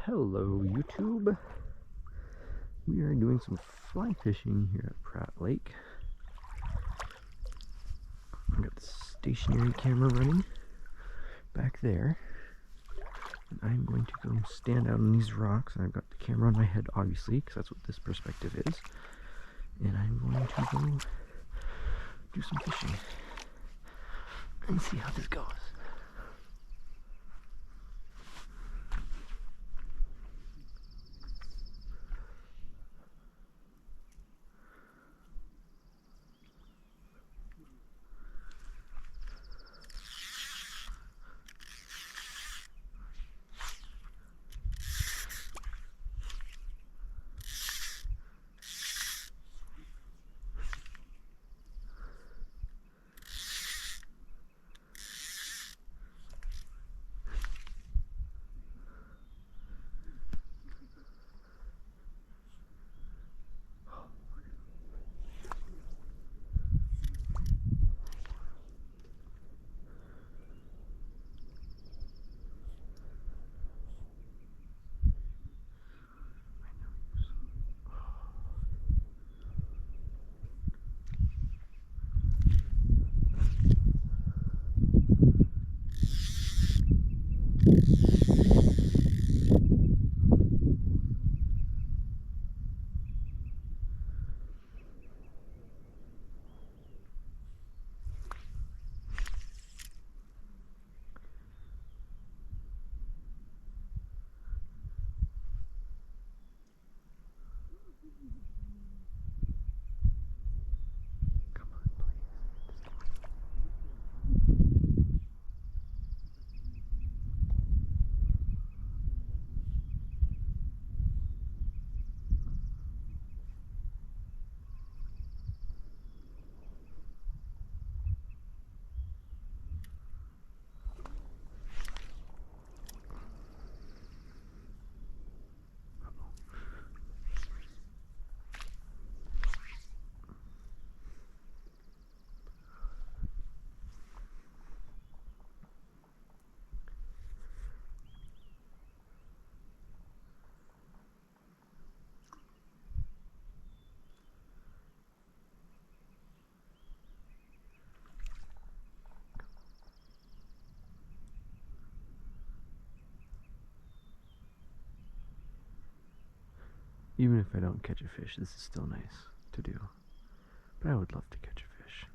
Hello YouTube. We are doing some fly fishing here at Pratt Lake. I've got the stationary camera running back there. And I'm going to go stand out on these rocks. And I've got the camera on my head obviously, because that's what this perspective is. And I'm going to go do some fishing and see how this goes. Even if I don't catch a fish, this is still nice to do. But I would love to catch a fish.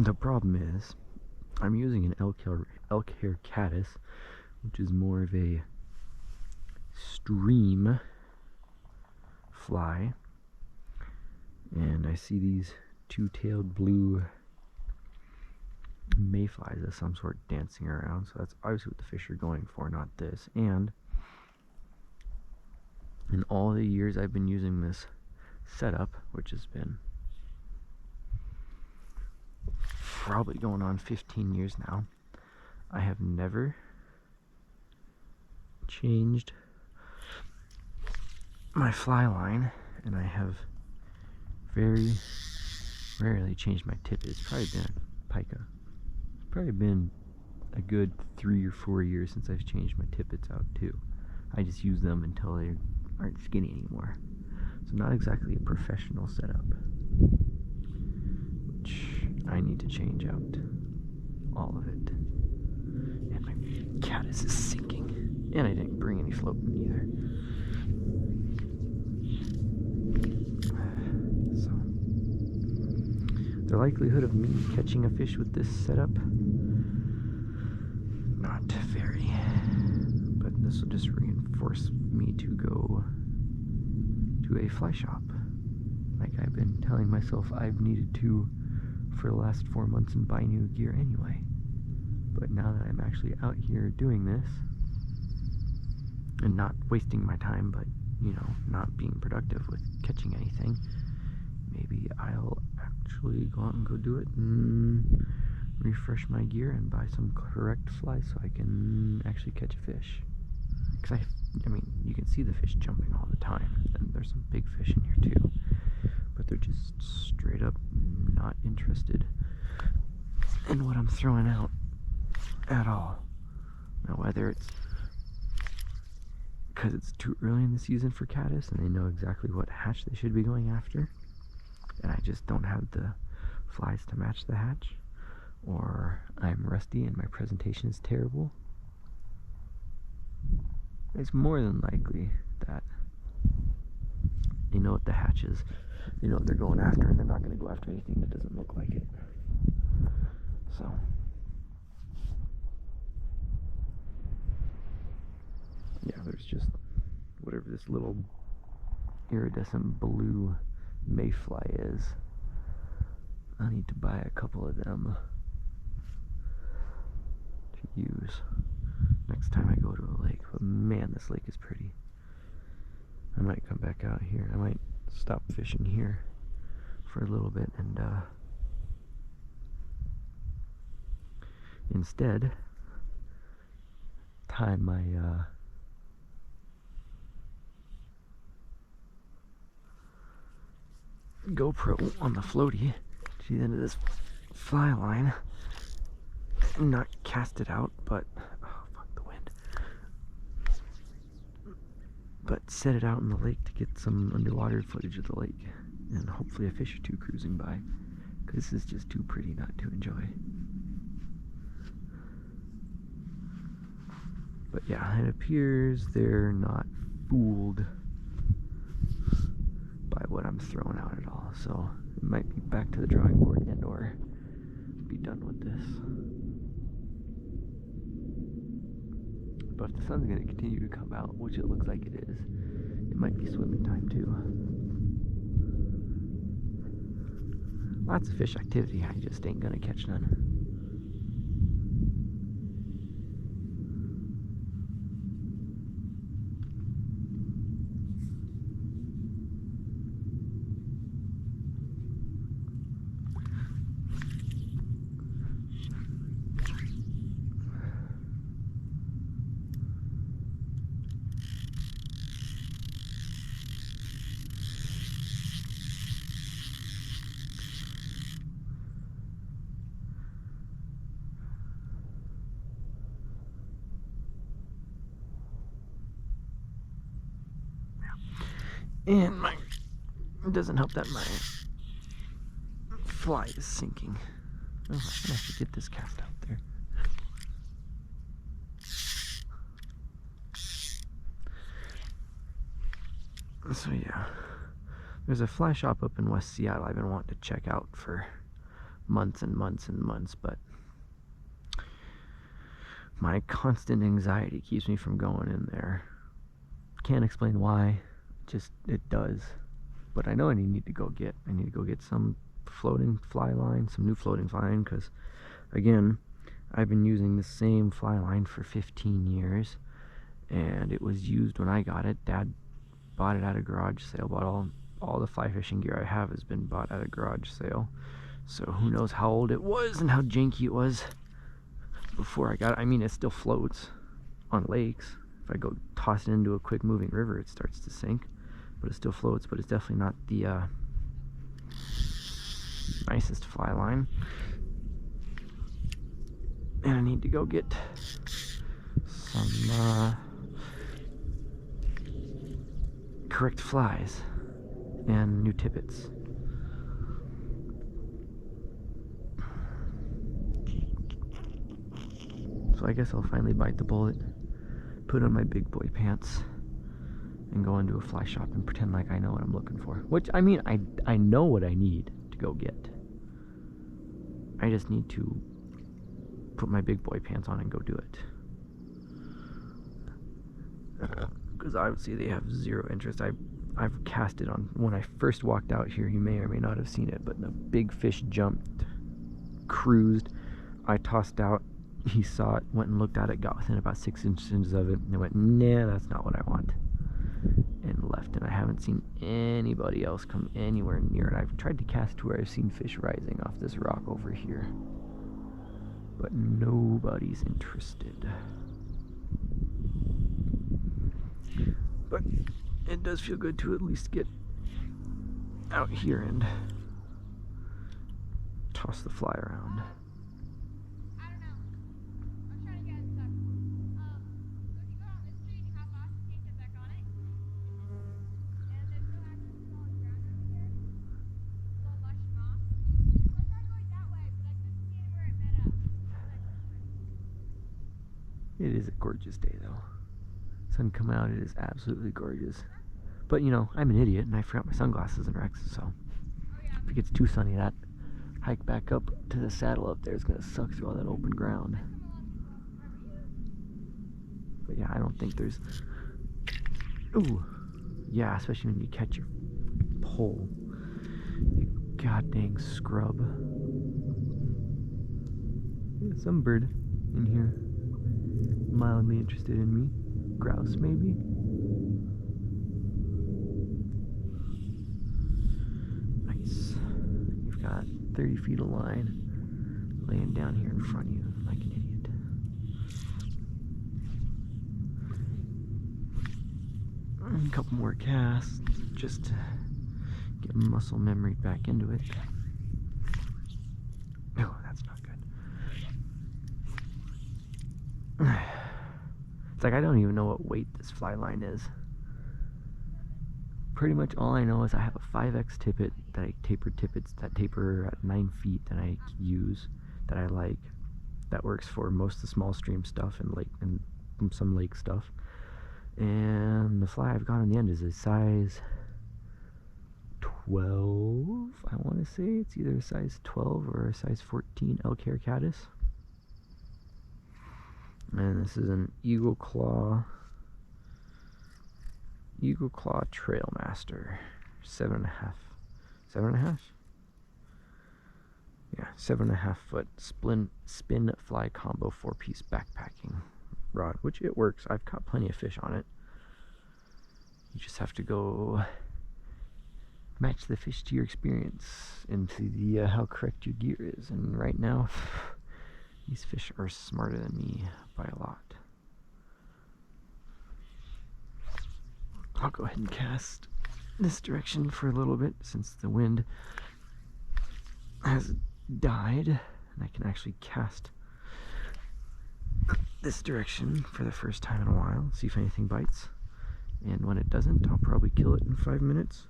The problem is, I'm using an elk hair caddis, which is more of a stream fly, and I see these two-tailed blue mayflies of some sort dancing around, so that's obviously what the fish are going for, not this. And in all the years I've been using this setup, which has been probably going on 15 years now, I have never changed my fly line, and I have very rarely changed my tippet. It's probably been a pica. It's probably been a good 3 or 4 years since I've changed my tippets out too. I just use them until they aren't skinny anymore. So not exactly a professional setup, which I need to change out all of it. And my caddis is sinking, and I didn't bring any floating either. So the likelihood of me catching a fish with this setup, not very, but this will just reinforce me to go to a fly shop, like I've been telling myself I've needed to for the last 4 months, and buy new gear anyway. But now that I'm actually out here doing this and not wasting my time, but you know, not being productive with catching anything, maybe I'll actually go out and go do it and refresh my gear and buy some correct flies so I can actually catch a fish. Because I mean, you can see the fish jumping all the time, and there's some big fish in here too, but they're just straight up not interested in what I'm throwing out at all. Now, whether it's because it's too early in the season for caddis and they know exactly what hatch they should be going after, and I just don't have the flies to match the hatch, or I'm rusty and my presentation is terrible, it's more than likely that they know what the hatch is, they know what they're going after, and they're not going to go after anything that doesn't look like it. So yeah, there's just whatever this little iridescent blue mayfly is. I need to buy a couple of them to use next time I go to a lake. But man, this lake is pretty. I might come back out here. I might stop fishing here for a little bit and instead tie my GoPro on the floaty to the end of this fly line, not cast it out, but oh fuck the wind, but set it out in the lake to get some underwater footage of the lake, and hopefully a fish or two cruising by, because this is just too pretty not to enjoy. But yeah, it appears they're not fooled by what I'm throwing out at all, so it might be back to the drawing board and or be done with this. But if the sun's going to continue to come out, which it looks like it is, it might be swimming time too. Lots of fish activity, I just ain't gonna catch none. And it doesn't help that my fly is sinking. Oh, I can actually get this cast out there. So yeah, there's a fly shop up in West Seattle I've been wanting to check out for months and months and months, but my constant anxiety keeps me from going in there. Can't explain why, just it does. But I know I need to go get some floating fly line, some new floating fly line, because again, I've been using the same fly line for 15 years, and it was used when I got it. Dad bought it at a garage sale. Bought all the fly fishing gear I have has been bought at a garage sale. So who knows how old it was and how janky it was before I got it. I mean, it still floats on lakes. If I go toss it into a quick moving river, it starts to sink, but it still floats. But it's definitely not the nicest fly line. And I need to go get some correct flies and new tippets. So I guess I'll finally bite the bullet, put on my big boy pants, and go into a fly shop and pretend like I know what I'm looking for. Which, I mean, I know what I need to go get. I just need to put my big boy pants on and go do it. Because obviously they have zero interest. I've cast it on, when I first walked out here, you may or may not have seen it, but the big fish jumped, cruised. I tossed out, he saw it, went and looked at it, got within about 6 inches of it, and went, nah, that's not what I want, and left. And I haven't seen anybody else come anywhere near it. I've tried to cast to where I've seen fish rising off this rock over here, but nobody's interested. But it does feel good to at least get out here and toss the fly around. I don't know. I'm trying to get it stuck. So if you go out in the street and you hop off, you can't get back on it. And there's no access to solid ground over here. It's all lush moss. So I tried going that way, but I couldn't see anywhere it met up. It is a gorgeous day though. Sun coming out, it is absolutely gorgeous. But you know, I'm an idiot and I forgot my sunglasses in Rex, so if it gets too sunny, that hike back up to the saddle up there is gonna suck through all that open ground. But yeah, I don't think there's, ooh, yeah, especially when you catch your pole, you god dang scrub. Yeah, some bird in here mildly interested in me. Grouse, maybe? Nice. You've got 30 feet of line laying down here in front of you like an idiot. A couple more casts just to get muscle memory back into it. Oh, that's not good. It's like I don't even know what weight this fly line is. Pretty much all I know is I have a 5X tippet that I taper tippets that taper at 9 feet that I use, that I like, that works for most of the small stream stuff and lake and some lake stuff. And the fly I've got on the end is a size 12. I want to say it's either a size 12 or a size 14 elk hair caddis. And this is an Eagle Claw Trailmaster, 7.5, 7.5? Yeah, 7.5 foot spin fly combo 4-piece backpacking rod, which it works. I've caught plenty of fish on it. You just have to go match the fish to your experience and to the how correct your gear is. And right now, these fish are smarter than me by a lot. I'll go ahead and cast this direction for a little bit since the wind has died, and I can actually cast this direction for the first time in a while, see if anything bites. And when it doesn't, I'll probably kill it in 5 minutes,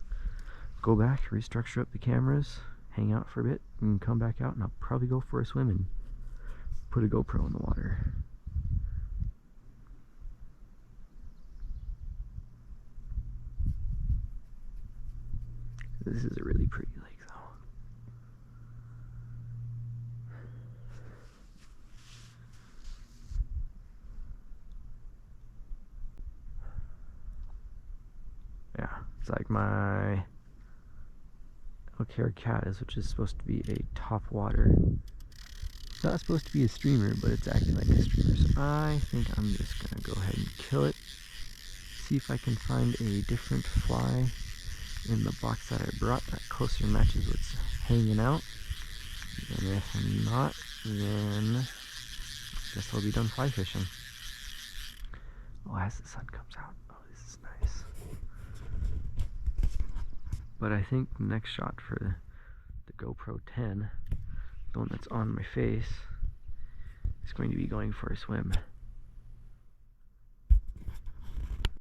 go back, restructure up the cameras, hang out for a bit, and come back out, and I'll probably go for a swim and put a GoPro in the water. This is a really pretty lake though. my Alcare cat is, which is supposed to be a top water. It's not supposed to be a streamer, but it's acting like a streamer. So I think I'm just gonna go ahead and kill it. See if I can find a different fly in the box that I brought that closer matches what's hanging out. And if not, then I guess I'll be done fly fishing. Oh, as the sun comes out. Oh, this is nice. But I think the next shot for the GoPro 10, the one that's on my face, is going to be going for a swim.